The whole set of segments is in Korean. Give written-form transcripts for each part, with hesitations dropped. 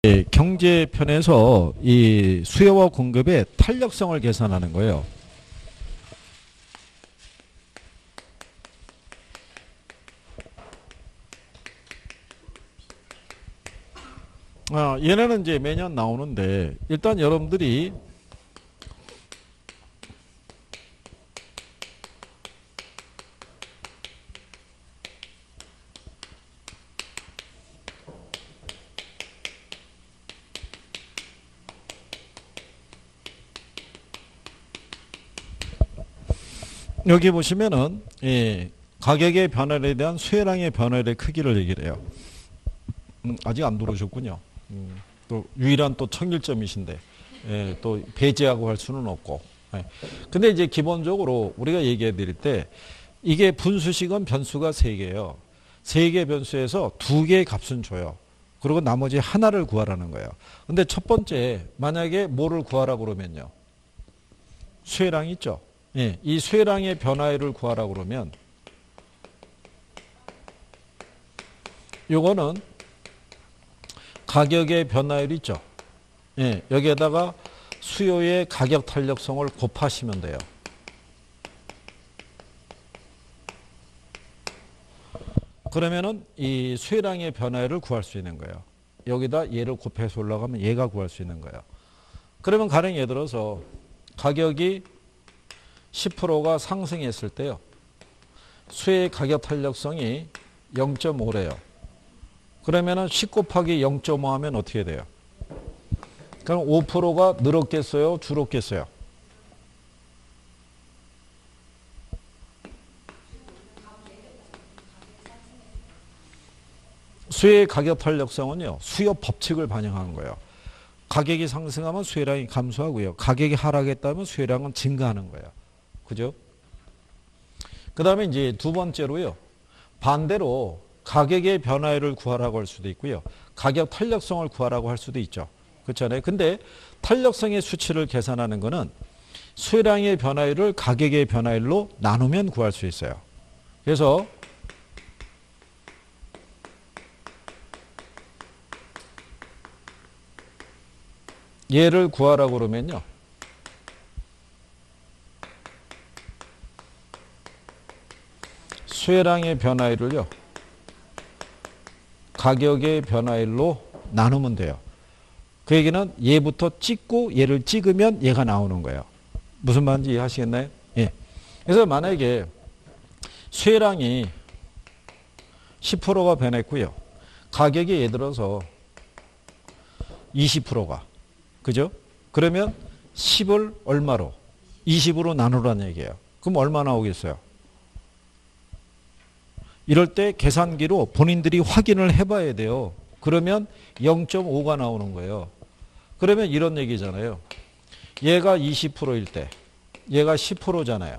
경제편에서 이 수요와 공급의 탄력성을 계산하는 거예요. 얘네는 이제 매년 나오는데 일단 여러분들이 여기 보시면은 가격의 변화에 대한 수혜량의 변화의 크기를 얘기를 해요. 아직 안 들어오셨군요. 또 유일한 또 청일점이신데 또 배제하고 할 수는 없고. 근데 이제 기본적으로 우리가 얘기해 드릴 때 이게 분수식은 변수가 3개예요. 3개 변수에서 2개의 값은 줘요. 그리고 나머지 하나를 구하라는 거예요. 근데 첫 번째 만약에 뭐를 구하라고 그러면요. 수혜량 있죠. 이 수혜량의 변화율을 구하라고 그러면 요거는 가격의 변화율 있죠. 여기에다가 수요의 가격 탄력성을 곱하시면 돼요. 그러면은 이 수혜량의 변화율을 구할 수 있는 거예요. 여기다 얘를 곱해서 올라가면 얘가 구할 수 있는 거예요. 그러면 가령 예를 들어서 가격이 10%가 상승했을 때요. 수혜의 가격 탄력성이 0.5래요. 그러면은 10 곱하기 0.5 하면 어떻게 돼요? 그럼 5%가 늘었겠어요? 줄었겠어요? 수혜의 가격 탄력성은요. 수요 법칙을 반영한 거예요. 가격이 상승하면 수혜량이 감소하고요. 가격이 하락했다면 수혜량은 증가하는 거예요. 그죠? 그 다음에 이제 두 번째로요. 반대로 가격의 변화율을 구하라고 할 수도 있고요. 가격 탄력성을 구하라고 할 수도 있죠. 그렇잖아요. 근데 탄력성의 수치를 계산하는 거는 수혜량의 변화율을 가격의 변화율로 나누면 구할 수 있어요. 그래서 얘를 구하라고 그러면요. 수혜량의 변화율을요. 가격의 변화율로 나누면 돼요. 그 얘기는 얘부터 찍고 얘를 찍으면 얘가 나오는 거예요. 무슨 말인지 이해하시겠나요? 예. 그래서 만약에 수혜량이 10%가 변했고요. 가격이 예를 들어서 20%가. 그죠? 그러면 10을 얼마로? 20으로 나누라는 얘기예요. 그럼 얼마 나오겠어요? 이럴 때 계산기로 본인들이 확인을 해봐야 돼요. 그러면 0.5가 나오는 거예요. 그러면 이런 얘기잖아요. 얘가 20%일 때 얘가 10%잖아요.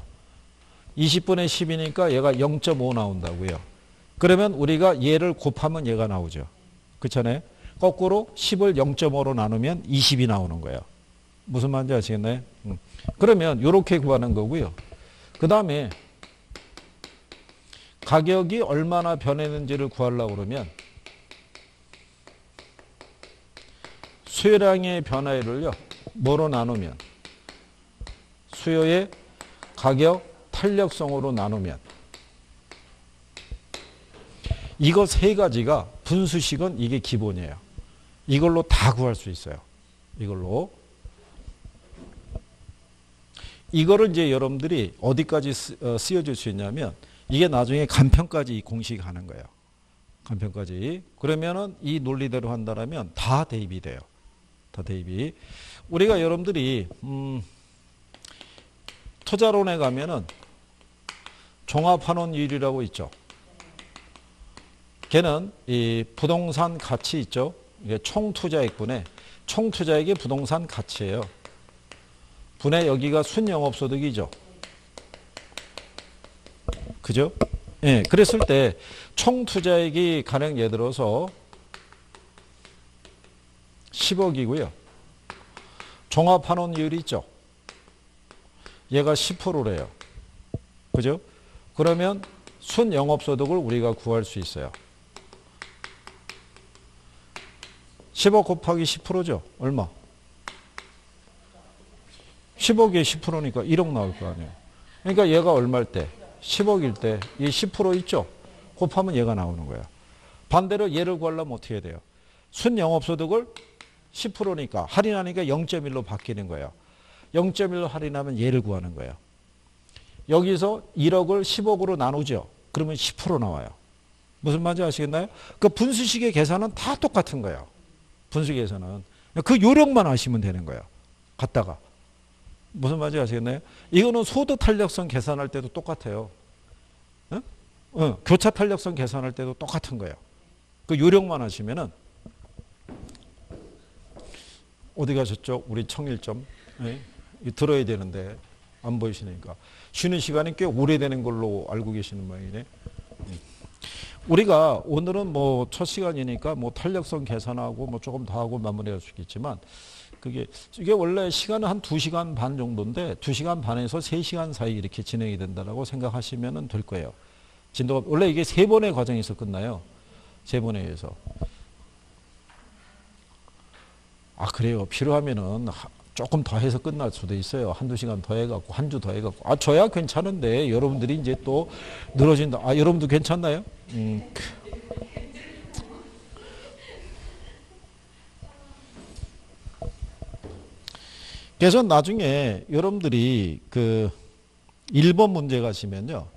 20분의 10이니까 얘가 0.5 나온다고요. 그러면 우리가 얘를 곱하면 얘가 나오죠. 그렇잖아요. 거꾸로 10을 0.5로 나누면 20이 나오는 거예요. 무슨 말인지 아시겠나요? 그러면 이렇게 구하는 거고요. 그 다음에 가격이 얼마나 변했는지를 구하려고 그러면 수요량의 변화율을요. 뭐로 나누면 수요의 가격 탄력성으로 나누면 이거 세 가지가 분수식은 이게 기본이에요. 이걸로 다 구할 수 있어요. 이걸로. 이거를 이제 여러분들이 어디까지 쓰여줄 수 있냐면 이게 나중에 간편까지 공식 하는 거예요. 간편까지. 그러면은 이 논리대로 한다면 다 대입이 돼요. 다 대입이. 우리가 여러분들이 투자론에 가면은 종합환원율이라고 있죠. 걔는 이 부동산 가치 있죠. 이게 총투자액분의 총투자액이 부동산 가치예요. 분의 여기가 순영업소득이죠. 그죠? 예, 그랬을 때 총투자액이 가령 예를 들어서 10억이고요. 종합환원율이 있죠. 얘가 10%래요. 그죠? 그러면 순영업소득을 우리가 구할 수 있어요. 10억 곱하기 10%죠. 얼마? 10억에 10%니까 1억 나올 거 아니에요. 그러니까 얘가 얼마일 때? 10억일 때 이 10% 있죠? 곱하면 얘가 나오는 거예요. 반대로 얘를 구하려면 어떻게 해야 돼요? 순영업소득을 10%니까 할인하니까 0.1로 바뀌는 거예요. 0.1로 할인하면 얘를 구하는 거예요. 여기서 1억을 10억으로 나누죠. 그러면 10% 나와요. 무슨 말인지 아시겠나요? 그 분수식의 계산은 다 똑같은 거예요. 분수 계산은. 그 요령만 아시면 되는 거예요. 갖다가. 무슨 말인지 아시겠나요? 이거는 소득 탄력성 계산할 때도 똑같아요. 교차 탄력성 계산할 때도 똑같은 거예요. 그 요령만 하시면은 어디 가셨죠? 우리 청일점. 네? 들어야 되는데 안 보이시니까. 쉬는 시간이 꽤 오래되는 걸로 알고 계시는 모양이네. 우리가 오늘은 뭐 첫 시간이니까 뭐 탄력성 계산하고 뭐 조금 더 하고 마무리할 수 있겠지만 이게 원래 시간은 한 2시간 반 정도인데 2시간 반에서 3시간 사이 이렇게 진행이 된다라고 생각하시면 될 거예요. 진도가 원래 이게 3번의 과정에서 끝나요. 3번에 의해서. 아 그래요. 필요하면은 조금 더 해서 끝날 수도 있어요. 한두 시간 더 해갖고 한 주 더 해갖고 아 저야 괜찮은데 여러분들이 이제 또 늘어진다. 아 여러분도 괜찮나요? 그래서 나중에 여러분들이 그 1번 문제 가시면요.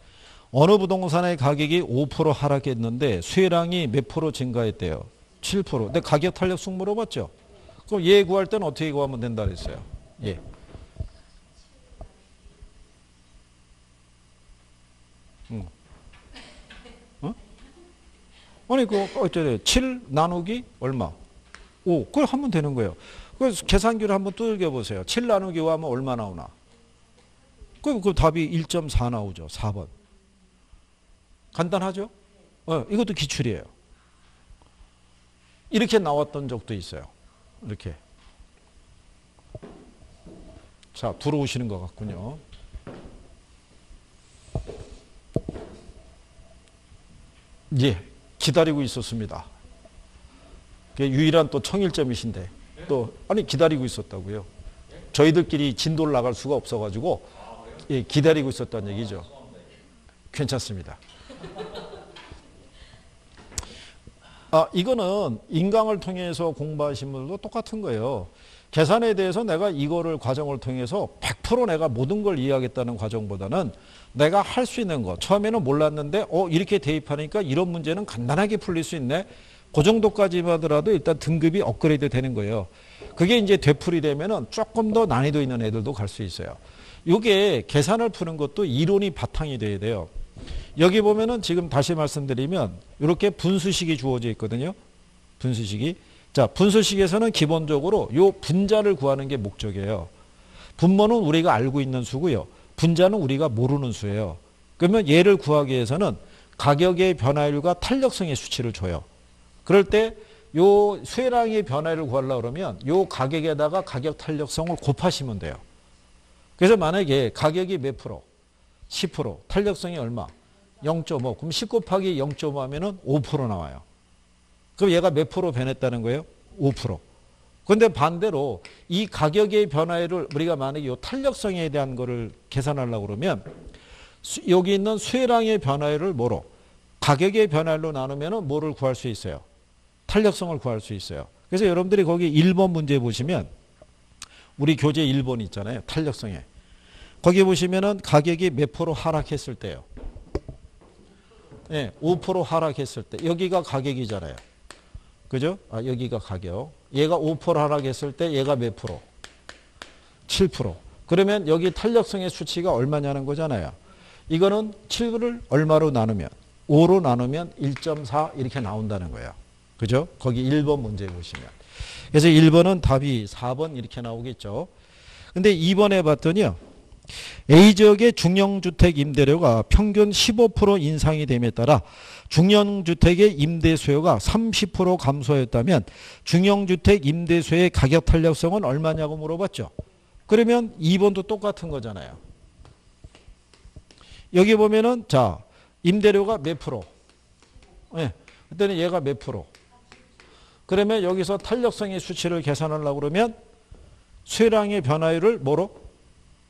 어느 부동산의 가격이 5% 하락했는데 수혜량이 몇 프로 증가했대요? 7%. 근데 가격 탄력성 물어봤죠? 그럼 얘 구할 때는 어떻게 구하면 된다 그랬어요? 예. 어? 아니 어쩌래? 7 나누기 얼마? 5. 그걸 하면 되는 거예요. 그래서 계산기를 한번 두들겨 보세요. 7 나누기 5 하면 얼마 나오나? 그럼 그 답이 1.4 나오죠. 4번. 간단하죠? 이것도 기출이에요. 이렇게 나왔던 적도 있어요. 이렇게. 자, 들어오시는 것 같군요. 예, 기다리고 있었습니다. 그게 유일한 또 청일점이신데 또 아니 기다리고 있었다고요. 저희들끼리 진도를 나갈 수가 없어가지고 예, 기다리고 있었다는 얘기죠. 괜찮습니다. 아, 이거는 인강을 통해서 공부하신 분들도 똑같은 거예요. 계산에 대해서 내가 이거를 과정을 통해서 100% 내가 모든 걸 이해하겠다는 과정보다는 내가 할 수 있는 거. 처음에는 몰랐는데 이렇게 대입하니까 이런 문제는 간단하게 풀릴 수 있네. 그 정도까지만 하더라도 일단 등급이 업그레이드 되는 거예요. 그게 이제 되풀이 되면은 조금 더 난이도 있는 애들도 갈 수 있어요. 이게 계산을 푸는 것도 이론이 바탕이 돼야 돼요. 여기 보면은 지금 다시 말씀드리면 이렇게 분수식이 주어져 있거든요. 분수식이. 자, 분수식에서는 기본적으로 요 분자를 구하는 게 목적이에요. 분모는 우리가 알고 있는 수고요. 분자는 우리가 모르는 수예요. 그러면 얘를 구하기 위해서는 가격의 변화율과 탄력성의 수치를 줘요. 그럴 때 요 수혜량의 변화를 구하려고 그러면 요 가격에다가 가격 탄력성을 곱하시면 돼요. 그래서 만약에 가격이 몇 프로? 10%. 탄력성이 얼마? 0.5. 그럼 10 곱하기 0.5 하면은 5% 나와요. 그럼 얘가 몇 프로 변했다는 거예요? 5%. 그런데 반대로 이 가격의 변화를 우리가 만약에 이 탄력성에 대한 거를 계산하려고 그러면 여기 있는 수혜량의 변화를 뭐로? 가격의 변화로 나누면 뭐를 구할 수 있어요? 탄력성을 구할 수 있어요. 그래서 여러분들이 거기 1번 문제 보시면 우리 교재 1번 있잖아요. 탄력성에. 거기 보시면은 가격이 몇 프로 하락했을 때요. 네, 5% 하락했을 때. 여기가 가격이잖아요. 그죠? 아, 여기가 가격. 얘가 5% 하락했을 때 얘가 몇 프로? 7%. 그러면 여기 탄력성의 수치가 얼마냐는 거잖아요. 이거는 7을 얼마로 나누면? 5로 나누면 1.4 이렇게 나온다는 거예요. 그죠? 거기 1번 문제 보시면. 그래서 1번은 답이 4번 이렇게 나오겠죠. 근데 2번에 봤더니요. A지역의 중형주택 임대료가 평균 15% 인상이 됨에 따라 중형주택의 임대 수요가 30% 감소했다면 중형주택 임대 수요의 가격 탄력성은 얼마냐고 물어봤죠. 그러면 2번도 똑같은 거잖아요. 여기 보면은 자 임대료가 몇 프로? 네. 그때는 얘가 몇 프로? 그러면 여기서 탄력성의 수치를 계산하려고 그러면 수혜량의 변화율을 뭐로?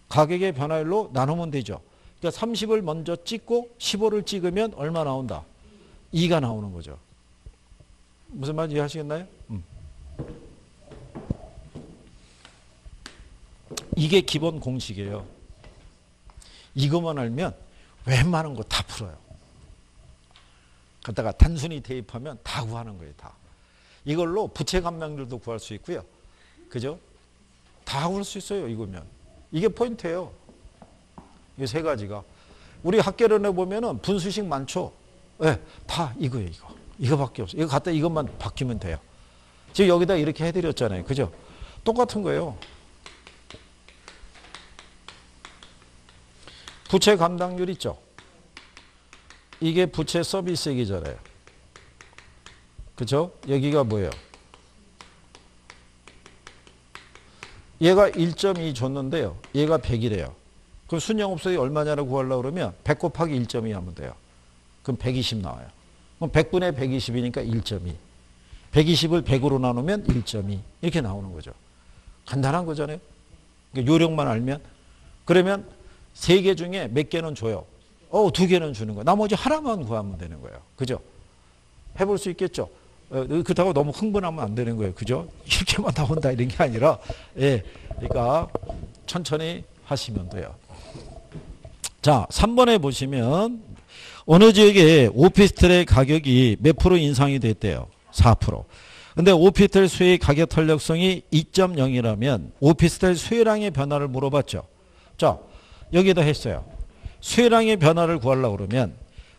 가격의 변화율로 나누면 되죠. 그러니까 30을 먼저 찍고 15를 찍으면 얼마 나온다? 2가 나오는 거죠. 무슨 말인지 이해하시겠나요? 이게 기본 공식이에요. 이것만 알면 웬만한 거 다 풀어요. 갖다가 단순히 대입하면 다 구하는 거예요. 다. 이걸로 부채 감량률도 구할 수 있고요. 그죠? 다 구할 수 있어요. 이거면. 이게 포인트예요. 이 세 가지가. 우리 학계론에 보면은 분수식 많죠. 네, 다 이거예요. 이거밖에 없어요. 이거 갖다 이것만 바뀌면 돼요. 지금 여기다 이렇게 해드렸잖아요. 그죠? 똑같은 거예요. 부채 감당률 있죠. 이게 부채 서비스액이잖아요. 그죠? 여기가 뭐예요? 얘가 1.2 줬는데요. 얘가 100이래요. 그럼 순영업소득이 얼마냐고 구하려고 그러면 100 곱하기 1.2 하면 돼요. 그럼 120 나와요. 그럼 100분의 120이니까 1.2. 120을 100으로 나누면 1.2. 이렇게 나오는 거죠. 간단한 거잖아요. 그러니까 요령만 알면. 그러면 3개 중에 몇 개는 줘요? 2개는 주는 거예요. 나머지 하나만 구하면 되는 거예요. 그죠? 해볼 수 있겠죠? 그렇다고 너무 흥분하면 안 되는 거예요. 그죠? 이렇게만 나온다 이런 게 아니라, 예. 그러니까 천천히 하시면 돼요. 자, 3번에 보시면 어느 지역에 오피스텔의 가격이 몇 프로 인상이 됐대요? 4%. 근데 오피스텔 수의 가격 탄력성이 2.0이라면 오피스텔 수혜량의 변화를 물어봤죠. 자, 여기다 했어요. 수혜량의 변화를 구하려고 그러면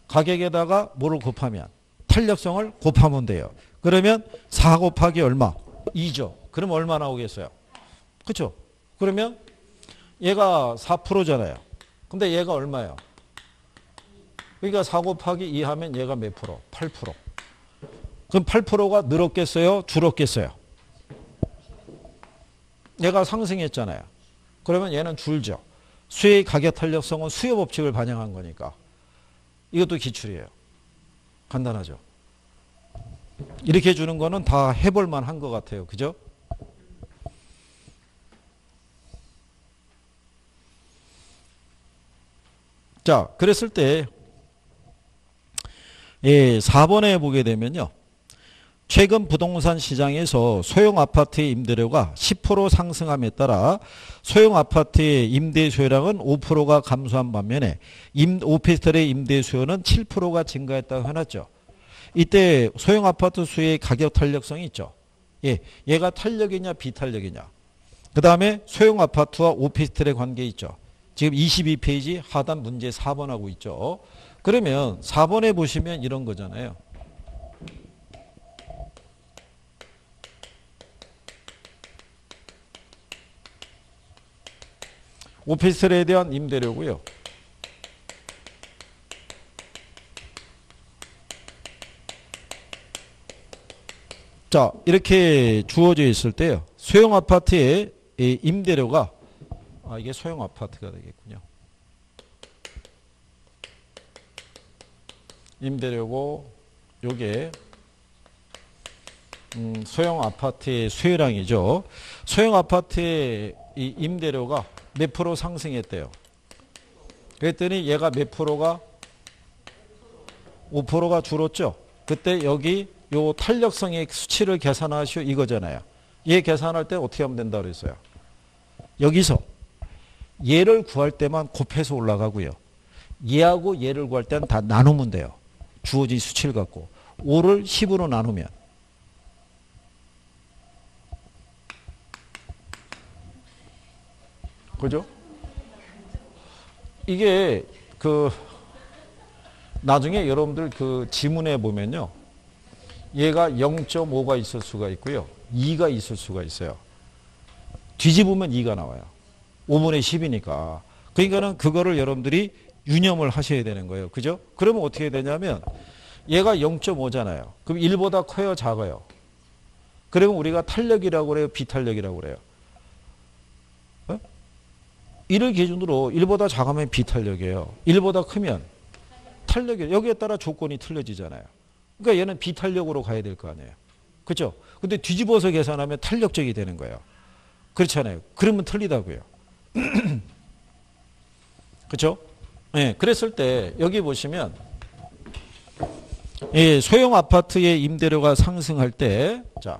가격에다가 뭐를 곱하면 탄력성을 곱하면 돼요. 그러면 4 곱하기 얼마? 2죠. 그럼 얼마 나오겠어요? 그렇죠? 그러면 얘가 4%잖아요. 근데 얘가 얼마예요? 그러니까 4 곱하기 2 하면 얘가 몇 프로? 8%. 그럼 8%가 늘었겠어요? 줄었겠어요? 얘가 상승했잖아요. 그러면 얘는 줄죠. 수의 가격 탄력성은 수요 법칙을 반영한 거니까. 이것도 기출이에요. 간단하죠. 이렇게 해주는 거는 다 해볼 만한 것 같아요. 그죠? 자, 그랬을 때 4번에 보게 되면요. 최근 부동산 시장에서 소형 아파트의 임대료가 10% 상승함에 따라 소형 아파트의 임대 수요량은 5%가 감소한 반면에 오피스텔의 임대 수요는 7%가 증가했다고 해놨죠. 이때 소형 아파트 수의 가격 탄력성이 있죠. 예, 얘가 탄력이냐 비탄력이냐. 그 다음에 소형 아파트와 오피스텔의 관계 있죠. 지금 22페이지 하단 문제 4번 하고 있죠. 그러면 4번에 보시면 이런 거잖아요. 오피스텔에 대한 임대료고요. 자, 이렇게 주어져 있을 때요. 소형 아파트의 임대료가 이게 소형 아파트가 되겠군요. 임대료고 요게 소형 아파트의 수요량이죠. 소형 아파트의 이 임대료가 몇 프로 상승했대요. 그랬더니 얘가 몇 프로가 5%가 줄었죠. 그때 여기 요 탄력성의 수치를 계산하시오 이거잖아요. 얘 계산할 때 어떻게 하면 된다 그랬어요. 여기서 얘를 구할 때만 곱해서 올라가고요. 얘하고 얘를 구할 때는 다 나누면 돼요. 주어진 수치를 갖고 5를 10으로 나누면 그죠? 이게 나중에 여러분들 지문에 보면요. 얘가 0.5가 있을 수가 있고요. 2가 있을 수가 있어요. 뒤집으면 2가 나와요. 5분의 10이니까. 그러니까는 그거를 여러분들이 유념을 하셔야 되는 거예요. 그죠? 그러면 어떻게 되냐면 얘가 0.5잖아요. 그럼 1보다 커요, 작아요? 그러면 우리가 탄력이라고 그래요, 비탄력이라고 그래요? 1을 기준으로 1보다 작으면 비탄력이에요. 1보다 크면 탄력이에요. 여기에 따라 조건이 틀려지잖아요. 그러니까 얘는 비탄력으로 가야 될 거 아니에요. 그죠? 근데 뒤집어서 계산하면 탄력적이 되는 거예요. 그렇잖아요. 그러면 틀리다고요. 그죠? 예, 그랬을 때 여기 보시면 예, 소형 아파트의 임대료가 상승할 때 자,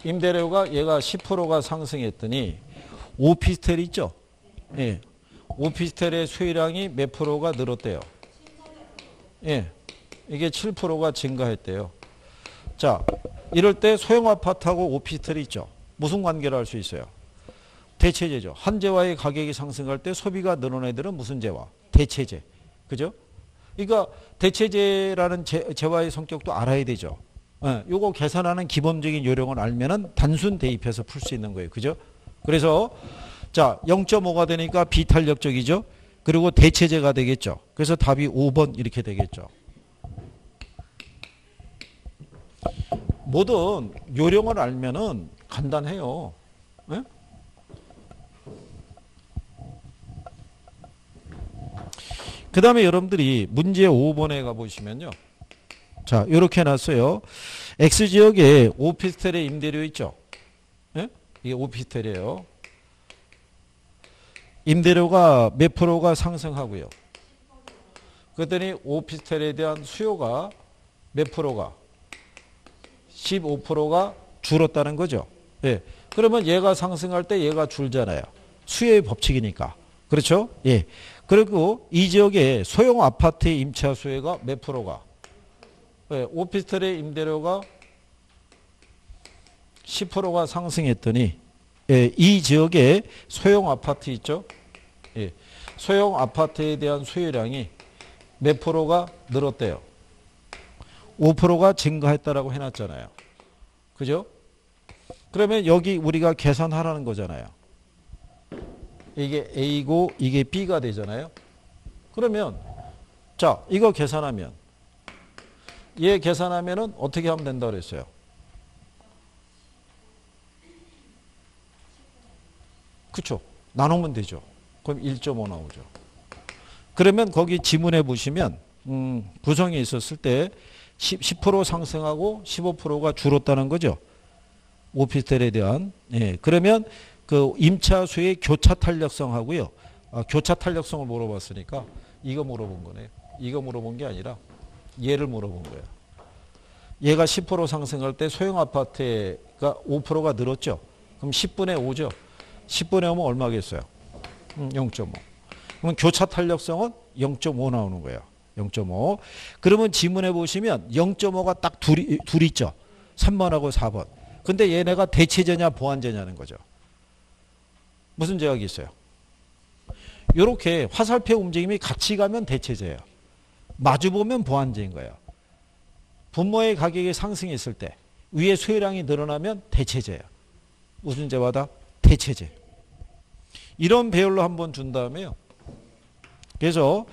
임대료가 얘가 10%가 상승했더니 오피스텔 있죠? 예. 오피스텔의 수요량이 몇 프로가 늘었대요? 예. 이게 7%가 증가했대요. 자, 이럴 때 소형 아파트하고 오피스텔이 있죠? 무슨 관계를 알 수 있어요? 대체제죠. 한 재화의 가격이 상승할 때 소비가 늘어난 애들은 무슨 재화? 대체제. 그죠? 그러니까 대체제라는 재화의 성격도 알아야 되죠. 예, 요거 계산하는 기본적인 요령을 알면은 단순 대입해서 풀 수 있는 거예요. 그죠? 그래서 자, 0.5가 되니까 비탄력적이죠. 그리고 대체제가 되겠죠. 그래서 답이 5번 이렇게 되겠죠. 뭐든 요령을 알면은 간단해요. 예? 그 다음에 여러분들이 문제 5번에 가보시면요. 자, 이렇게 해놨어요. X지역에 오피스텔의 임대료 있죠? 예? 이게 오피스텔이에요. 임대료가 몇 프로가 상승하고요. 그랬더니 오피스텔에 대한 수요가 몇 프로가? 15%가 줄었다는 거죠. 예. 그러면 얘가 상승할 때 얘가 줄잖아요. 수요의 법칙이니까. 그렇죠? 예. 그리고 이 지역에 소형 아파트의 임차 수요가 몇 프로가? 예. 오피스텔의 임대료가 10%가 상승했더니 예. 이 지역에 소형 아파트 있죠? 예. 소형 아파트에 대한 수요량이 몇 프로가 늘었대요? 5%가 증가했다라고 해놨잖아요. 그죠? 그러면 여기 우리가 계산하라는 거잖아요. 이게 A고 이게 B가 되잖아요. 그러면 자, 이거 계산하면 얘 계산하면은 어떻게 하면 된다고 그랬어요? 그쵸? 나누면 되죠. 그럼 1.5 나오죠. 그러면 거기 지문에 보시면 구성이 있었을 때 10% 상승하고 15%가 줄었다는 거죠. 오피스텔에 대한. 예. 그러면 그 임차 수의 교차 탄력성하고요. 교차 탄력성을 물어봤으니까 이거 물어본 거네요. 이거 물어본 게 아니라 얘를 물어본 거예요. 얘가 10% 상승할 때 소형 아파트가 5%가 늘었죠. 그럼 10분의 5죠. 10분의 5면 얼마겠어요? 0.5. 그러면 교차 탄력성은 0.5 나오는 거예요. 0.5. 그러면 지문에 보시면 0.5가 딱 둘 있죠. 3번하고 4번. 근데 얘네가 대체제냐 보완제냐는 거죠. 무슨 제약이 있어요? 이렇게 화살표 움직임이 같이 가면 대체제예요. 마주보면 보완제인 거예요. 분모의 가격이 상승했을 때 위에 수요량이 늘어나면 대체제예요. 무슨 제와다? 대체제. 이런 배열로 한번 준 다음에요. 그래서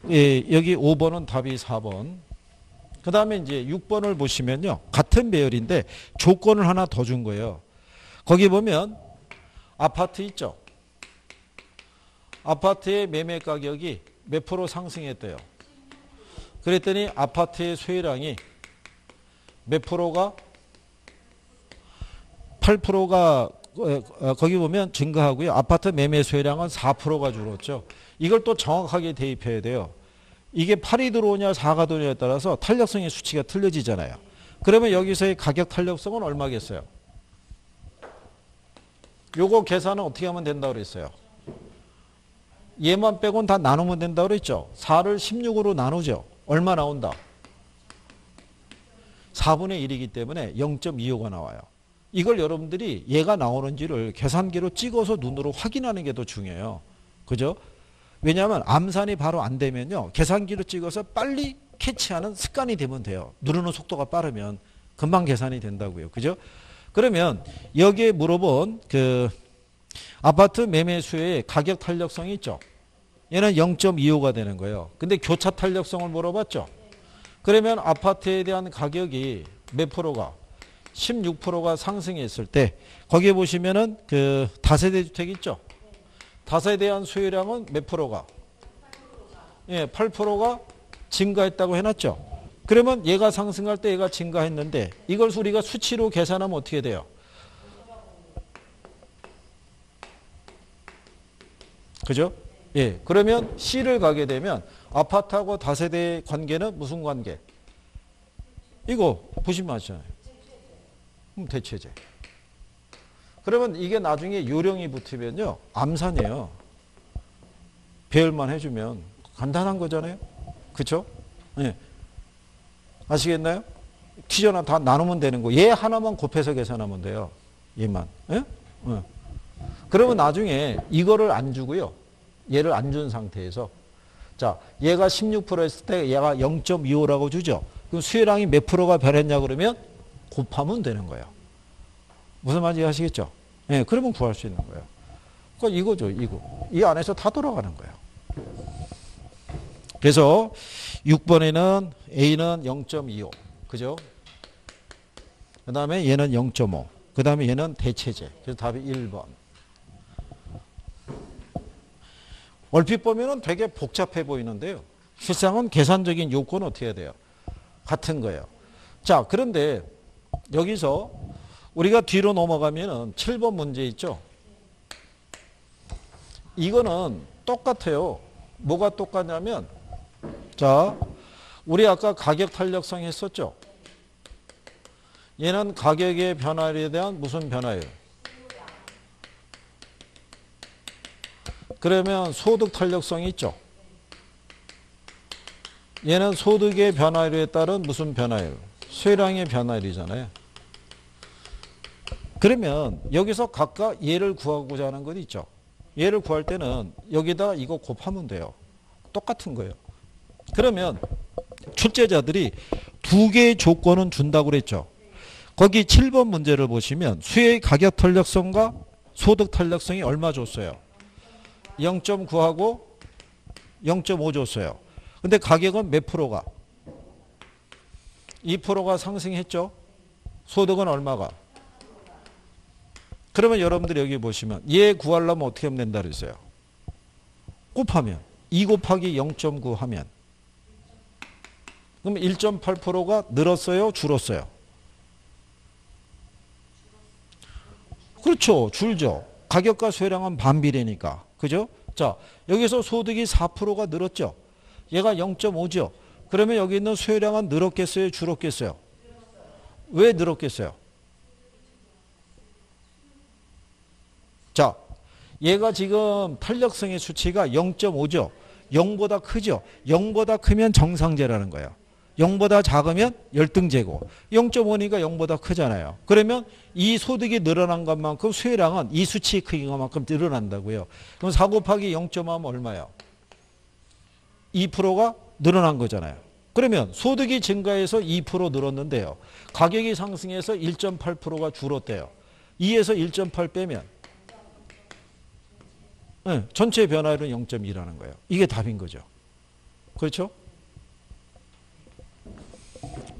예, 여기 5번은 답이 4번. 그 다음에 이제 6번을 보시면요. 같은 배열인데 조건을 하나 더 준 거예요. 거기 보면 아파트 있죠. 아파트의 매매 가격이 몇 프로 상승했대요. 그랬더니 아파트의 수요량이 몇 프로가? 8%가 거기 보면 증가하고요. 아파트 매매 수요량은 4%가 줄었죠. 이걸 또 정확하게 대입해야 돼요. 이게 8이 들어오냐 4가 들어오냐에 따라서 탄력성의 수치가 틀려지잖아요. 그러면 여기서의 가격 탄력성은 얼마겠어요? 요거 계산은 어떻게 하면 된다고 그랬어요? 얘만 빼고는 다 나누면 된다고 그랬죠. 4를 16으로 나누죠. 얼마 나온다? 4분의 1이기 때문에 0.25가 나와요. 이걸 여러분들이 얘가 나오는지를 계산기로 찍어서 눈으로 확인하는 게 더 중요해요. 그죠? 왜냐하면 암산이 바로 안 되면요. 계산기로 찍어서 빨리 캐치하는 습관이 되면 돼요. 누르는 속도가 빠르면 금방 계산이 된다고요. 그죠? 그러면 여기에 물어본 그 아파트 매매 수요의 가격 탄력성이 있죠. 얘는 0.25가 되는 거예요. 근데 교차 탄력성을 물어봤죠. 그러면 아파트에 대한 가격이 몇 프로가? 16%가 상승했을 때 거기에 보시면은 그 다세대 주택 있죠. 다세대에 대한 수요량은 몇 프로가? 예, 8%가 증가했다고 해놨죠. 그러면 얘가 상승할 때 얘가 증가했는데 이걸 우리가 수치로 계산하면 어떻게 돼요? 그죠? 예. 그러면 C를 가게 되면 아파트하고 다세대의 관계는 무슨 관계? 이거 보시면 아시잖아요. 대체제. 그러면 이게 나중에 요령이 붙으면요. 암산이에요. 배열만 해주면 간단한 거잖아요. 그쵸? 예. 아시겠나요? 퀴즈나 다 나누면 되는 거. 얘 하나만 곱해서 계산하면 돼요. 얘만. 예? 예. 그러면 나중에 이거를 안 주고요. 얘를 안 준 상태에서 자, 얘가 16% 했을 때 얘가 0.25라고 주죠. 그럼 수혜량이 몇 프로가 변했냐 그러면 곱하면 되는 거예요. 무슨 말인지 아시겠죠? 예, 그러면 구할 수 있는 거예요. 그러니까 이거죠, 이거. 이 안에서 다 돌아가는 거예요. 그래서 6번에는 A는 0.25. 그죠? 그 다음에 얘는 0.5. 그 다음에 얘는 대체제. 그래서 답이 1번. 얼핏 보면은 되게 복잡해 보이는데요. 실상은 계산적인 요건은 어떻게 해야 돼요? 같은 거예요. 자, 그런데 여기서 우리가 뒤로 넘어가면은 7번 문제 있죠? 이거는 똑같아요. 뭐가 똑같냐면, 자, 우리 아까 가격 탄력성 했었죠? 얘는 가격의 변화에 대한 무슨 변화예요? 그러면 소득 탄력성이 있죠? 얘는 소득의 변화에 따른 무슨 변화예요? 수혜량의 변화율이잖아요. 그러면 여기서 각각 얘를 구하고자 하는 건 있죠. 얘를 구할 때는 여기다 이거 곱하면 돼요. 똑같은 거예요. 그러면 출제자들이 두 개의 조건은 준다고 그랬죠. 거기 7번 문제를 보시면 수혜의 가격 탄력성과 소득 탄력성이 얼마 줬어요? 0.9하고 0.5 줬어요. 근데 가격은 몇 프로가? 2%가 상승했죠? 소득은 얼마가? 그러면 여러분들이 여기 보시면 얘 구하려면 어떻게 하면 된다 그랬어요? 곱하면 2 곱하기 0.9 하면 그럼 1.8%가 늘었어요? 줄었어요? 그렇죠. 줄죠. 가격과 수혜량은 반비례니까. 그죠? 자, 여기서 소득이 4%가 늘었죠. 얘가 0.5죠. 그러면 여기 있는 수혜량은 늘었겠어요? 줄었겠어요? 왜 늘었겠어요? 자, 얘가 지금 탄력성의 수치가 0.5죠. 0보다 크죠. 0보다 크면 정상제라는 거예요. 0보다 작으면 열등제고 0.5니까 0보다 크잖아요. 그러면 이 소득이 늘어난 것만큼 수혜량은 이 수치 크기만큼 늘어난다고요. 그럼 4 곱하기 0.5 하면 얼마예요? 2%가 늘어난 거잖아요. 그러면 소득이 증가해서 2% 늘었는데요. 가격이 상승해서 1.8%가 줄었대요. 2에서 1.8 빼면 네, 전체 변화율은 0.2라는 거예요. 이게 답인 거죠. 그렇죠?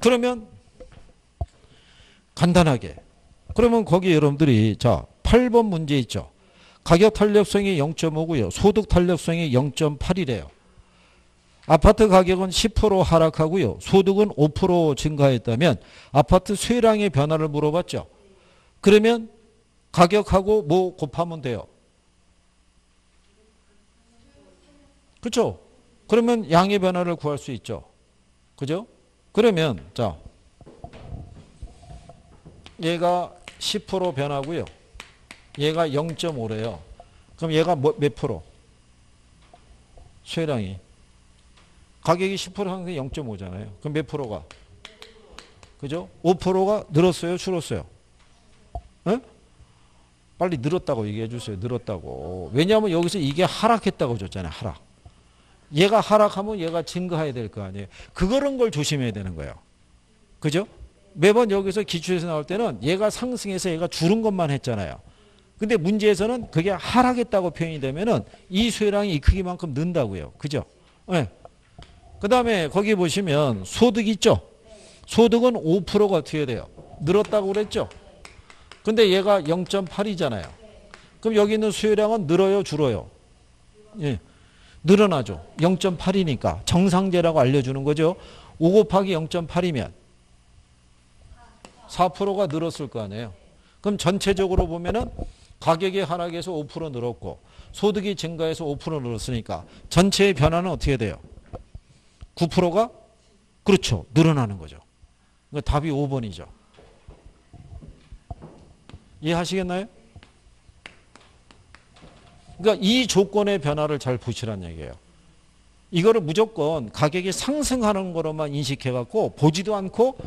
그러면 간단하게 그러면 거기 여러분들이 자 8번 문제 있죠. 가격 탄력성이 0.5고요. 소득 탄력성이 0.8이래요. 아파트 가격은 10% 하락하고요. 소득은 5% 증가했다면 아파트 수혜량의 변화를 물어봤죠. 그러면 가격하고 뭐 곱하면 돼요? 그렇죠? 그러면 양의 변화를 구할 수 있죠. 그죠? 그러면 자 얘가 10% 변하고요. 얘가 0.5래요. 그럼 얘가 몇 프로? 수혜량이. 가격이 10% 상승 0.5잖아요. 그럼 몇 프로가? 그죠? 5%가 늘었어요? 줄었어요? 에? 빨리 늘었다고 얘기해 주세요. 늘었다고. 왜냐하면 여기서 이게 하락했다고 줬잖아요. 하락. 얘가 하락하면 얘가 증가해야 될 거 아니에요. 그런 걸 조심해야 되는 거예요. 그죠? 매번 여기서 기출에서 나올 때는 얘가 상승해서 얘가 줄은 것만 했잖아요. 근데 문제에서는 그게 하락했다고 표현이 되면은 이 수혜량이 이 크기만큼 는다고요. 그죠? 네. 그 다음에 거기 보시면 소득 있죠? 소득은 5%가 어떻게 돼요? 늘었다고 그랬죠? 근데 얘가 0.8이잖아요. 그럼 여기 있는 수혜량은 늘어요? 줄어요? 예. 늘어나죠. 0.8이니까 정상제라고 알려주는 거죠. 5 곱하기 0.8이면 4%가 늘었을 거 아니에요. 그럼 전체적으로 보면은 가격이 하락해서 5% 늘었고 소득이 증가해서 5% 늘었으니까 전체의 변화는 어떻게 돼요? 9%가 그렇죠. 늘어나는 거죠. 그러니까 답이 5번이죠. 이해하시겠나요? 그러니까 이 조건의 변화를 잘 보시란 얘기예요. 이거를 무조건 가격이 상승하는 거로만 인식해갖고 보지도 않고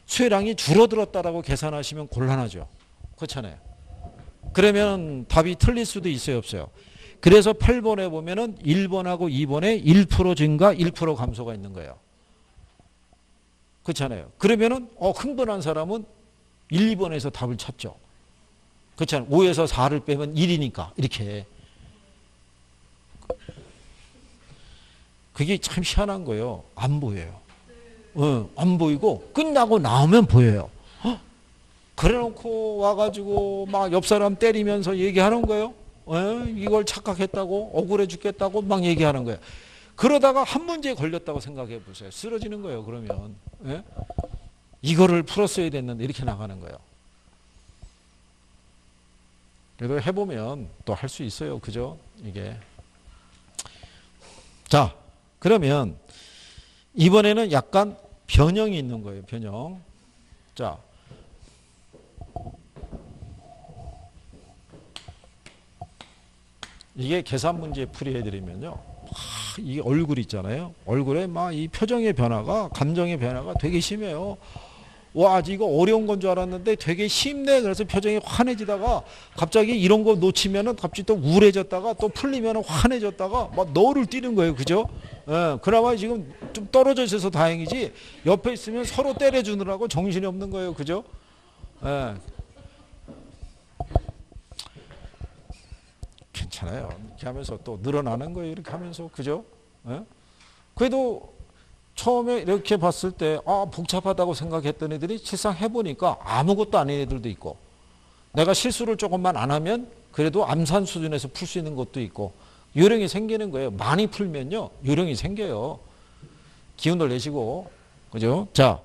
수혜량이 줄어들었다라고 계산하시면 곤란하죠. 그렇잖아요. 그러면 답이 틀릴 수도 있어요, 없어요? 그래서 8번에 보면은 1번하고 2번에 1% 증가, 1% 감소가 있는 거예요. 그렇잖아요. 그러면은 흥분한 사람은 1, 2번에서 답을 찾죠. 그렇잖아요. 5에서 4를 빼면 1이니까 이렇게. 그게 참 희한한 거예요. 안 보여요. 안 보이고 끝나고 나오면 보여요. 그래놓고 와가지고 막 옆 사람 때리면서 얘기하는 거예요. 이걸 착각했다고 억울해 죽겠다고 막 얘기하는 거예요. 그러다가 한 문제에 걸렸다고 생각해 보세요. 쓰러지는 거예요. 그러면 이거를 풀었어야 됐는데 이렇게 나가는 거예요. 그래도 해보면 또 할 수 있어요. 그죠? 이게. 자, 그러면 이번에는 약간 변형이 있는 거예요. 변형. 자, 이게 계산 문제 풀이해드리면요. 이 얼굴 있잖아요. 얼굴에 막 이 표정의 변화가, 감정의 변화가 되게 심해요. 와, 이거 어려운 건 줄 알았는데 되게 쉽네. 그래서 표정이 환해지다가 갑자기 이런 거 놓치면은 갑자기 또 우울해졌다가 또 풀리면은 환해졌다가 막 너를 뛰는 거예요. 그죠? 그나마 지금 좀 떨어져 있어서 다행이지 옆에 있으면 서로 때려주느라고 정신이 없는 거예요. 그죠? 괜찮아요. 이렇게 하면서 또 늘어나는 거예요. 이렇게 하면서. 그죠? 그래도 처음에 이렇게 봤을 때 복잡하다고 생각했던 애들이 실상 해보니까 아무것도 아닌 애들도 있고 내가 실수를 조금만 안 하면 그래도 암산 수준에서 풀 수 있는 것도 있고 요령이 생기는 거예요. 많이 풀면요. 요령이 생겨요. 기운을 내시고. 그죠? 자,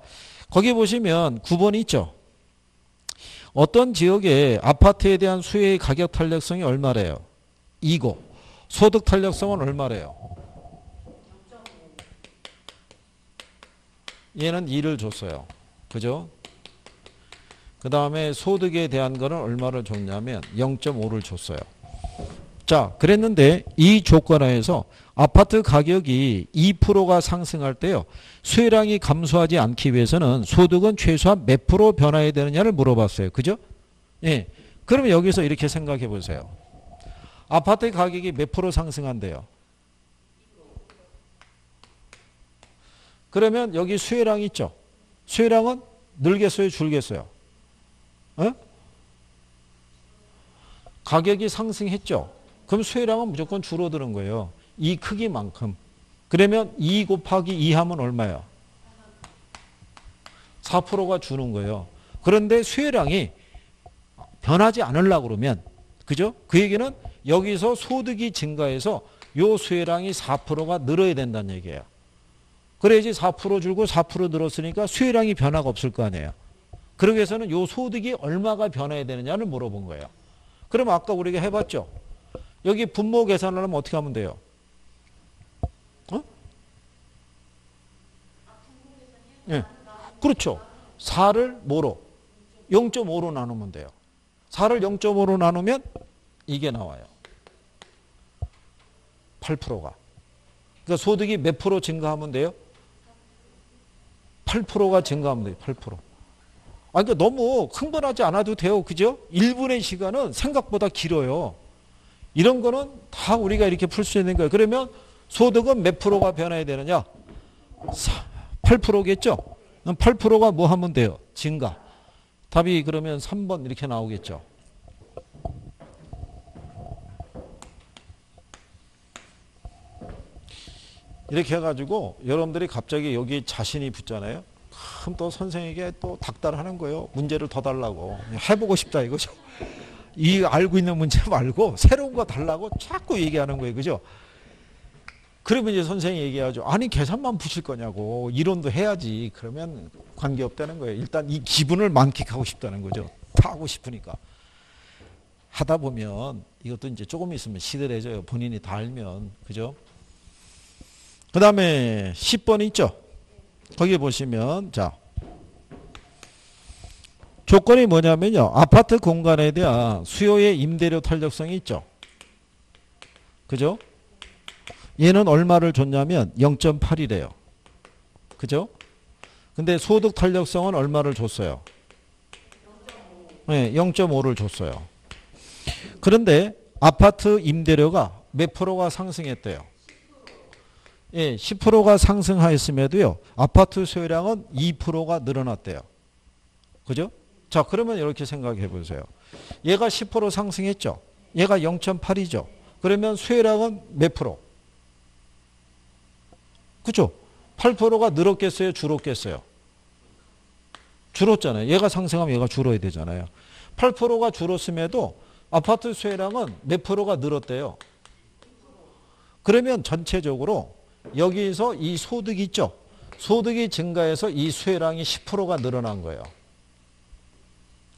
거기 보시면 9번이 있죠. 어떤 지역의 아파트에 대한 수요의 가격 탄력성이 얼마래요? 2고 소득 탄력성은 얼마래요? 얘는 2를 줬어요. 그죠? 그 다음에 소득에 대한 거는 얼마를 줬냐면 0.5를 줬어요. 자, 그랬는데 이 조건하에서 아파트 가격이 2%가 상승할 때요. 수요량이 감소하지 않기 위해서는 소득은 최소한 몇 프로 변화해야 되느냐를 물어봤어요. 그죠? 예. 그러면 여기서 이렇게 생각해 보세요. 아파트 가격이 몇 프로 상승한대요? 그러면 여기 수요량 있죠? 수요량은 늘겠어요? 줄겠어요? 가격이 상승했죠? 그럼 수요량은 무조건 줄어드는 거예요. 이 크기만큼. 그러면 2 곱하기 2 하면 얼마예요? 4%가 주는 거예요. 그런데 수요량이 변하지 않으려고 그러면, 그죠? 그 얘기는 여기서 소득이 증가해서 요 수요량이 4%가 늘어야 된다는 얘기예요. 그래야지 4% 줄고 4% 늘었으니까 수요량이 변화가 없을 거 아니에요. 그러기 위해서는 요 소득이 얼마가 변해야 되느냐를 물어본 거예요. 그럼 아까 우리가 해봤죠? 여기 분모 계산을 하면 어떻게 하면 돼요? 예. 그렇죠. 4를 뭐로? 0.5로 나누면 돼요. 4를 0.5로 나누면 이게 나와요. 8%가. 그러니까 소득이 몇 프로 증가하면 돼요? 8%가 증가하면 돼요. 8%. 그러니까 너무 흥분하지 않아도 돼요. 그죠? 1분의 시간은 생각보다 길어요. 이런 거는 다 우리가 이렇게 풀 수 있는 거예요. 그러면 소득은 몇 프로가 변해야 되느냐? 8%겠죠? 8%가 뭐 하면 돼요? 증가. 답이 그러면 3번 이렇게 나오겠죠. 이렇게 해가지고 여러분들이 갑자기 여기 자신이 붙잖아요. 그럼 또 선생에게 또 닥달하는 거예요. 문제를 더 달라고. 해보고 싶다 이거죠. 이 알고 있는 문제 말고 새로운 거 달라고 자꾸 얘기하는 거예요. 그죠? 그러면 이제 선생님이 얘기하죠. 아니 계산만 푸실 거냐고. 이론도 해야지. 그러면 관계없다는 거예요. 일단 이 기분을 만끽하고 싶다는 거죠. 타고 싶으니까. 하다 보면 이것도 이제 조금 있으면 시들해져요. 본인이 다 알면. 그죠? 그 다음에 10번 있죠. 거기 보시면 자 조건이 뭐냐면요. 아파트 공간에 대한 수요의 임대료 탄력성이 있죠. 그죠? 얘는 얼마를 줬냐면 0.8이래요. 그죠? 근데 소득 탄력성은 얼마를 줬어요? 네, 0.5를 줬어요. 그런데 아파트 임대료가 몇 프로가 상승했대요? 예, 10%가 상승하였음에도요. 아파트 수요량은 2%가 늘어났대요. 그죠? 자, 그러면 이렇게 생각해 보세요. 얘가 10% 상승했죠. 얘가 0.8이죠. 그러면 수요량은 몇 프로? 그죠? 8%가 늘었겠어요? 줄었겠어요? 줄었잖아요. 얘가 상승하면 얘가 줄어야 되잖아요. 8%가 줄었음에도 아파트 수요량은 몇 프로가 늘었대요? 그러면 전체적으로 여기서 이 소득이 있죠? 소득이 증가해서 이 수요량이 10%가 늘어난 거예요.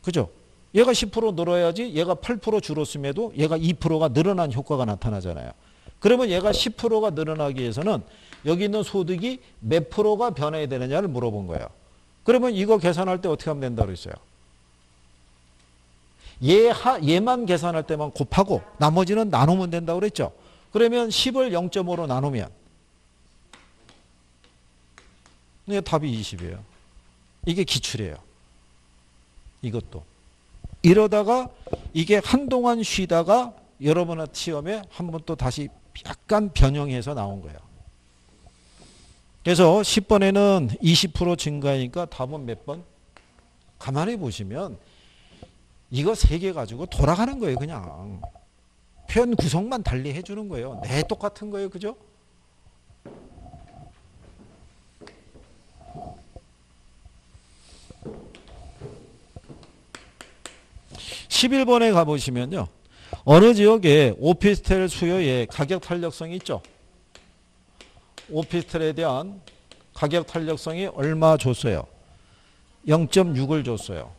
그죠? 얘가 10% 늘어야지 얘가 8% 줄었음에도 얘가 2%가 늘어난 효과가 나타나잖아요. 그러면 얘가 10%가 늘어나기 위해서는 여기 있는 소득이 몇 프로가 변해야 되느냐를 물어본 거예요. 그러면 이거 계산할 때 어떻게 하면 된다고 그랬어요? 얘만 계산할 때만 곱하고 나머지는 나누면 된다고 그랬죠. 그러면 10을 0.5로 나누면 이게 답이 20이에요. 이게 기출이에요. 이것도. 이러다가 이게 한동안 쉬다가 여러분의 시험에 한번 또 다시 약간 변형해서 나온 거예요. 그래서 10번에는 20% 증가니까 답은 몇 번? 가만히 보시면 이거 3개 가지고 돌아가는 거예요. 그냥. 표현 구성만 달리 해주는 거예요. 네, 똑같은 거예요. 그죠? (11번에) 가보시면요. 어느 지역에 오피스텔 수요에 가격 탄력성이 있죠. 오피스텔에 대한 가격 탄력성이 얼마 줬어요? 0.6을 줬어요.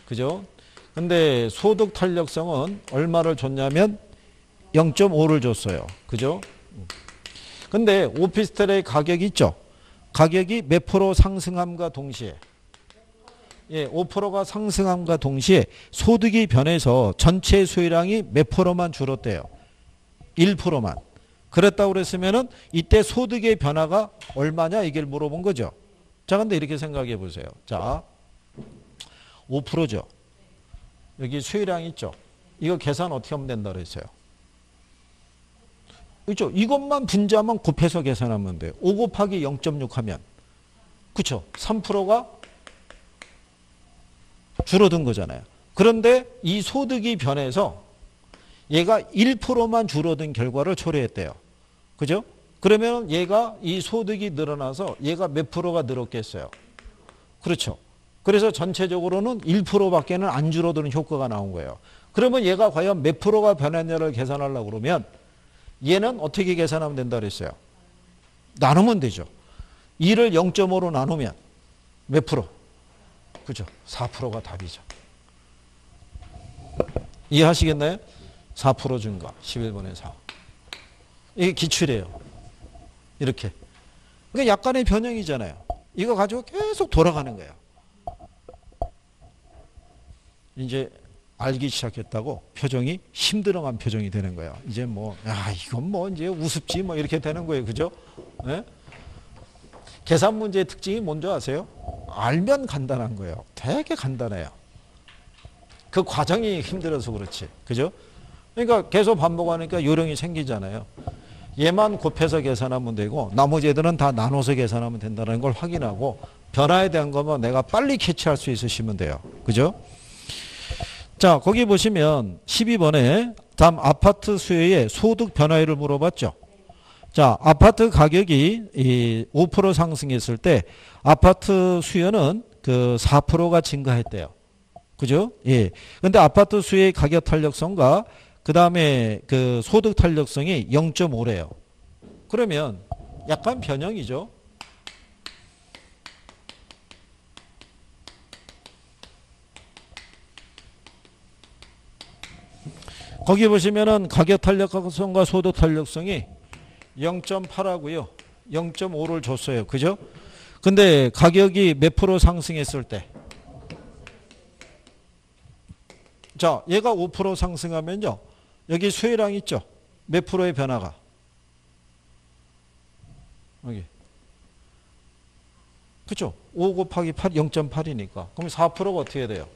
그죠? 근데 소득 탄력성은 얼마를 줬냐면 0.5를 줬어요. 그죠? 근데 오피스텔의 가격이 있죠. 가격이 몇 프로 상승함과 동시에 5%가 상승함과 동시에 소득이 변해서 전체 수요량이 몇 프로만 줄었대요? 1%만. 그랬다고 그랬으면은 이때 소득의 변화가 얼마냐 이걸 물어본 거죠. 자, 근데 이렇게 생각해 보세요. 자, 5%죠. 여기 수요량 있죠. 이거 계산 어떻게 하면 된다 그랬어요? 그렇죠. 이것만 분자만 곱해서 계산하면 돼요. 5 곱하기 0.6 하면 그렇죠. 3%가 줄어든 거잖아요. 그런데 이 소득이 변해서 얘가 1%만 줄어든 결과를 초래했대요. 그죠? 그러면 얘가 이 소득이 늘어나서 얘가 몇 프로가 늘었겠어요? 그렇죠. 그래서 전체적으로는 1%밖에는 안 줄어드는 효과가 나온 거예요. 그러면 얘가 과연 몇 프로가 변했냐를 계산하려고 그러면 얘는 어떻게 계산하면 된다 그랬어요? 나누면 되죠. 2를 0.5로 나누면 몇 프로? 그죠? 4%가 답이죠. 이해하시겠나요? 4% 증가. 11번에 4. 이게 기출이에요. 이렇게. 그러니까 약간의 변형이잖아요. 이거 가지고 계속 돌아가는 거예요. 이제 알기 시작했다고 표정이 힘들어간 표정이 되는 거예요. 이제 뭐, 야, 이건 뭐 이제 우습지 뭐 이렇게 되는 거예요. 그죠? 네? 계산 문제의 특징이 뭔지 아세요? 알면 간단한 거예요. 되게 간단해요. 그 과정이 힘들어서 그렇지. 그죠? 그러니까 계속 반복하니까 요령이 생기잖아요. 얘만 곱해서 계산하면 되고 나머지 애들은 다 나눠서 계산하면 된다는 걸 확인하고 변화에 대한 것만 내가 빨리 캐치할 수 있으시면 돼요. 그죠? 자, 거기 보시면 12번에 다음 아파트 수요의 소득 변화율을 물어봤죠. 자, 아파트 가격이 5% 상승했을 때 아파트 수요는 그 4%가 증가했대요. 그죠? 예. 근데 아파트 수요의 가격 탄력성과 그 다음에 그 소득 탄력성이 0.5래요. 그러면 약간 변형이죠. 거기 보시면은 가격 탄력성과 소득 탄력성이 0.8하고요. 0.5를 줬어요. 그죠? 근데 가격이 몇 프로 상승했을 때? 자, 얘가 5% 상승하면요. 여기 수혜량 있죠? 몇 프로의 변화가? 여기. 그죠? 5 곱하기 8, 0.8이니까. 그럼 4%가 어떻게 돼요?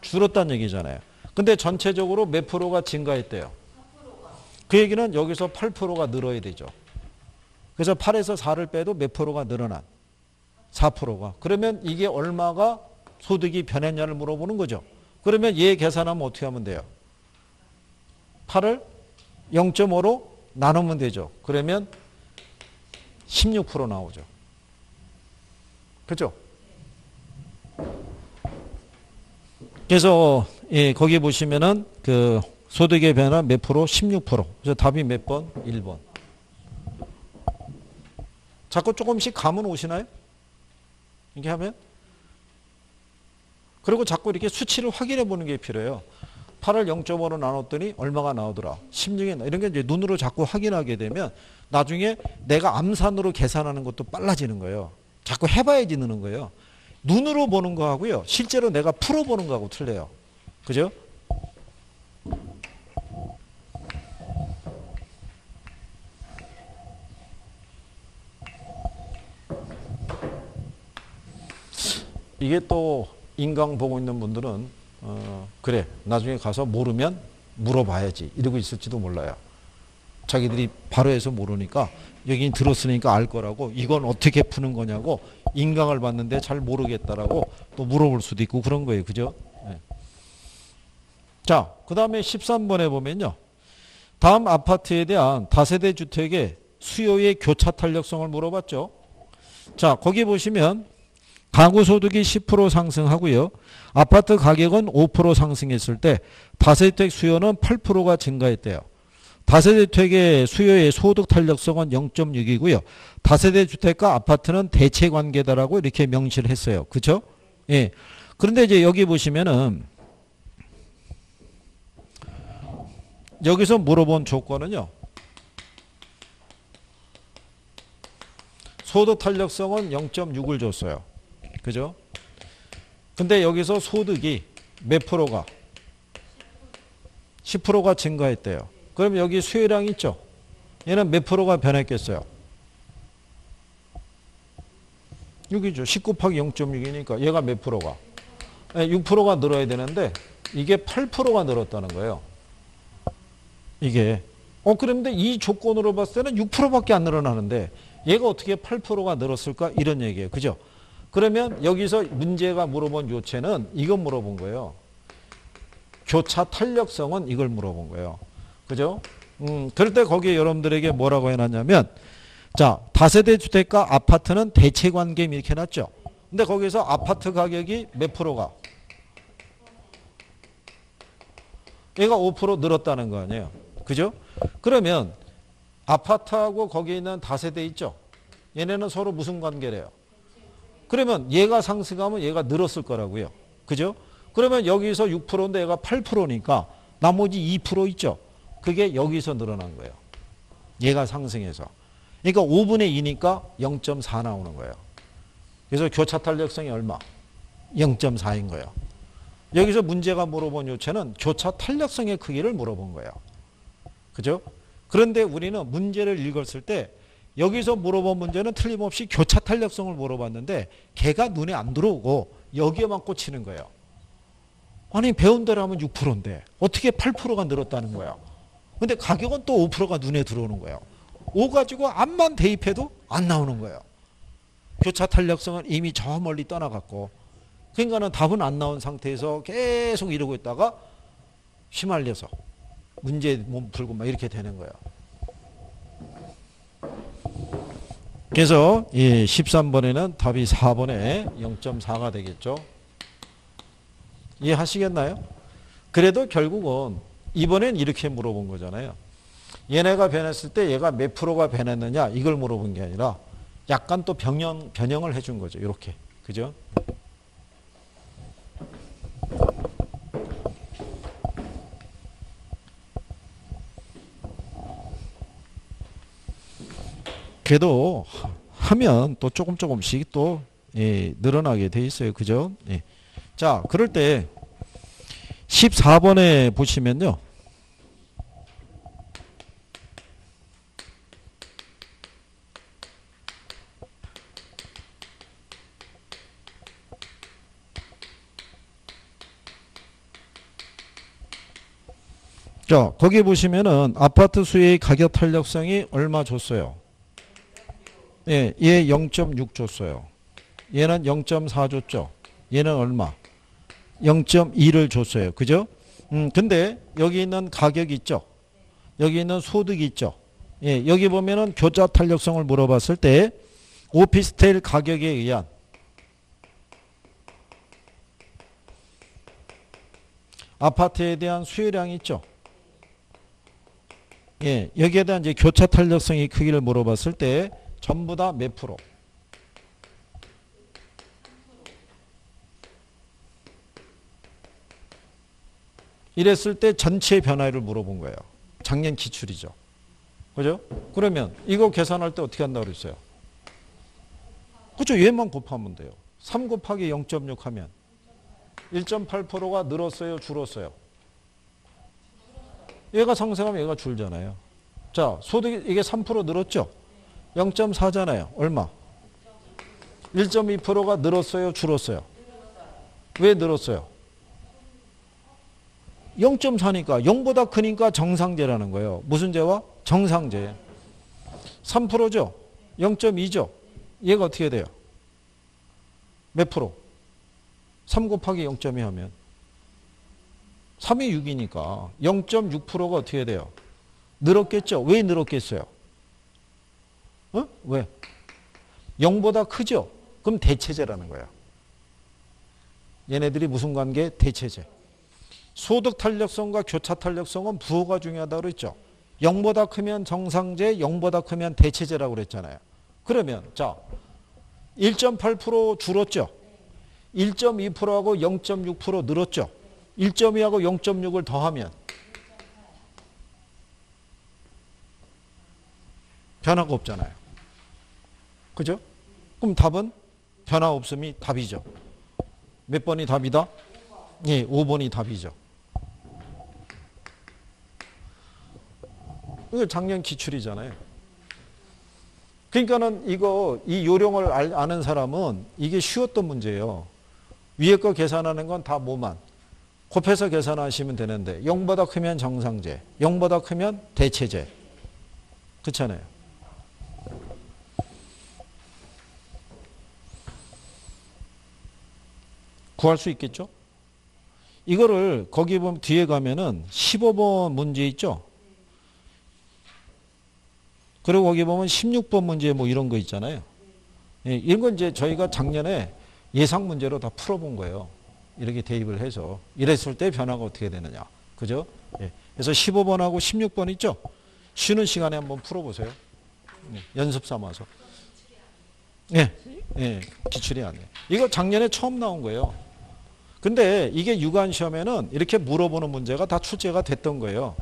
줄었다는 얘기잖아요. 근데 전체적으로 몇 프로가 증가했대요? 그 얘기는 여기서 8%가 늘어야 되죠. 그래서 8에서 4를 빼도 몇 프로가 늘어난? 4%가. 그러면 이게 얼마가 소득이 변했냐를 물어보는 거죠. 그러면 얘 계산하면 어떻게 하면 돼요? 8을 0.5로 나누면 되죠. 그러면 16% 나오죠. 그죠? 그래서 예, 거기 보시면은 그 소득의 변화 몇 프로? 16%. 그래서 답이 몇 번? 1번. 자꾸 조금씩 감은 오시나요? 이렇게 하면? 그리고 자꾸 이렇게 수치를 확인해 보는 게 필요해요. 8을 0.5로 나눴더니 얼마가 나오더라? 16이 나. 이런 게 이제 눈으로 자꾸 확인하게 되면 나중에 내가 암산으로 계산하는 것도 빨라지는 거예요. 자꾸 해봐야지 느는 거예요. 눈으로 보는 거하고요. 실제로 내가 풀어보는 거하고 틀려요. 그죠? 이게 또 인강 보고 있는 분들은 그래 나중에 가서 모르면 물어봐야지 이러고 있을지도 몰라요. 자기들이 바로 해서 모르니까 여기 들었으니까 알 거라고 이건 어떻게 푸는 거냐고 인강을 봤는데 잘 모르겠다라고 또 물어볼 수도 있고 그런 거예요. 그죠? 네. 자, 그 다음에 13번에 보면요. 다음 아파트에 대한 다세대 주택의 수요의 교차 탄력성을 물어봤죠. 자, 거기 보시면 가구 소득이 10% 상승하고요. 아파트 가격은 5% 상승했을 때 다세대주택 수요는 8%가 증가했대요. 다세대주택의 수요의 소득 탄력성은 0.6이고요. 다세대주택과 아파트는 대체 관계다라고 이렇게 명시를 했어요. 그렇죠? 예. 그런데 이제 여기 보시면은 여기서 물어본 조건은요. 소득 탄력성은 0.6을 줬어요. 그죠? 근데 여기서 소득이 몇 프로가? 10%가 증가했대요. 그럼 여기 수요량 있죠? 얘는 몇 프로가 변했겠어요? 6이죠. 10 곱하기 0.6이니까 얘가 몇 프로가? 6%가 늘어야 되는데 이게 8%가 늘었다는 거예요. 이게. 그런데 이 조건으로 봤을 때는 6%밖에 안 늘어나는데 얘가 어떻게 8%가 늘었을까? 이런 얘기예요. 그죠? 그러면 여기서 문제가 물어본 요체는 이건 물어본 거예요. 교차 탄력성은 이걸 물어본 거예요. 그죠? 그럴 때 거기에 여러분들에게 뭐라고 해놨냐면 자, 다세대 주택과 아파트는 대체 관계 이렇게 해놨죠. 근데 거기서 아파트 가격이 몇 프로가? 얘가 5% 늘었다는 거 아니에요. 그죠? 그러면 아파트하고 거기에 있는 다세대 있죠? 얘네는 서로 무슨 관계래요? 그러면 얘가 상승하면 얘가 늘었을 거라고요. 그죠? 그러면 여기서 6%인데 얘가 8%니까 나머지 2% 있죠? 그게 여기서 늘어난 거예요. 얘가 상승해서. 그러니까 5분의 2니까 0.4 나오는 거예요. 그래서 교차 탄력성이 얼마? 0.4인 거예요. 여기서 문제가 물어본 요체는 교차 탄력성의 크기를 물어본 거예요. 그죠? 그런데 우리는 문제를 읽었을 때 여기서 물어본 문제는 틀림없이 교차 탄력성을 물어봤는데 걔가 눈에 안 들어오고 여기에만 꽂히는 거예요. 아니 배운 대로 하면 6%인데 어떻게 8%가 늘었다는 거야. 근데 가격은 또 5%가 눈에 들어오는 거예요. 5 가지고 암만 대입해도 안 나오는 거예요. 교차 탄력성은 이미 저 멀리 떠나갔고 그러니까는 답은 안 나온 상태에서 계속 이러고 있다가 휘말려서 문제 못 풀고 막 이렇게 되는 거예요. 그래서 이 13번에는 답이 4번에 0.4가 되겠죠. 이해하시겠나요? 그래도 결국은 이번엔 이렇게 물어본 거잖아요. 얘네가 변했을 때 얘가 몇 프로가 변했느냐 이걸 물어본 게 아니라 약간 또 변형을 해준 거죠. 이렇게. 그죠? 그래도 하면 또 조금씩 또 늘어나게 돼 있어요. 그죠? 예. 자, 그럴 때 14번에 보시면요. 자, 거기 보시면은 아파트 수의 가격 탄력성이 얼마 줬어요? 예, 얘 0.6 줬어요. 얘는 0.4 줬죠. 얘는 얼마? 0.2를 줬어요. 그죠? 근데 여기 있는 가격이 있죠. 여기 있는 소득이 있죠. 예, 여기 보면은 교차 탄력성을 물어봤을 때 오피스텔 가격에 의한 아파트에 대한 수요량이 있죠. 예, 여기에 대한 이제 교차 탄력성의 크기를 물어봤을 때 전부 다 몇 프로? 이랬을 때 전체 변화율을 물어본 거예요. 작년 기출이죠. 그죠? 그러면 이거 계산할 때 어떻게 한다고 그랬어요? 그죠? 얘만 곱하면 돼요. 3 곱하기 0.6 하면 1.8%가 늘었어요? 줄었어요? 얘가 상승하면 얘가 줄잖아요. 자, 소득이 이게 3% 늘었죠? 0.4잖아요. 얼마? 1.2%가 늘었어요? 줄었어요? 왜 늘었어요? 0.4니까 0보다 크니까 정상제라는 거예요. 무슨 제와? 정상제. 3%죠? 0.2죠? 얘가 어떻게 돼요? 몇 프로? 3 곱하기 0.2 하면 3이 6이니까 0.6%가 어떻게 돼요? 늘었겠죠? 왜 늘었겠어요? 왜? 0보다 크죠? 그럼 대체제라는 거야. 얘네들이 무슨 관계? 대체제. 소득 탄력성과 교차 탄력성은 부호가 중요하다고 그랬죠. 0보다 크면 정상제, 0보다 크면 대체제라고 그랬잖아요. 그러면 자 1.8% 줄었죠. 1.2%하고 0.6% 늘었죠. 1.2하고 0.6을 더하면 변화가 없잖아요. 그죠? 그럼 답은 변화 없음이 답이죠. 몇 번이 답이다? 예, 5번이 답이죠. 이거 작년 기출이잖아요. 그러니까는 이 요령을 아는 사람은 이게 쉬웠던 문제예요. 위에 거 계산하는 건 다 뭐만 곱해서 계산하시면 되는데 0보다 크면 정상제, 0보다 크면 대체제. 그렇잖아요. 구할 수 있겠죠? 이거를 거기 보면 뒤에 가면은 15번 문제 있죠? 그리고 거기 보면 16번 문제 뭐 이런 거 있잖아요. 예, 이런 건 이제 저희가 작년에 예상 문제로 다 풀어본 거예요. 이렇게 대입을 해서. 이랬을 때 변화가 어떻게 되느냐. 그죠? 예. 그래서 15번하고 16번 있죠? 쉬는 시간에 한번 풀어보세요. 예, 연습 삼아서. 예, 예, 기출이 아니에요. 이거 작년에 처음 나온 거예요. 근데 이게 유관 시험에는 이렇게 물어보는 문제가 다 출제가 됐던 거예요.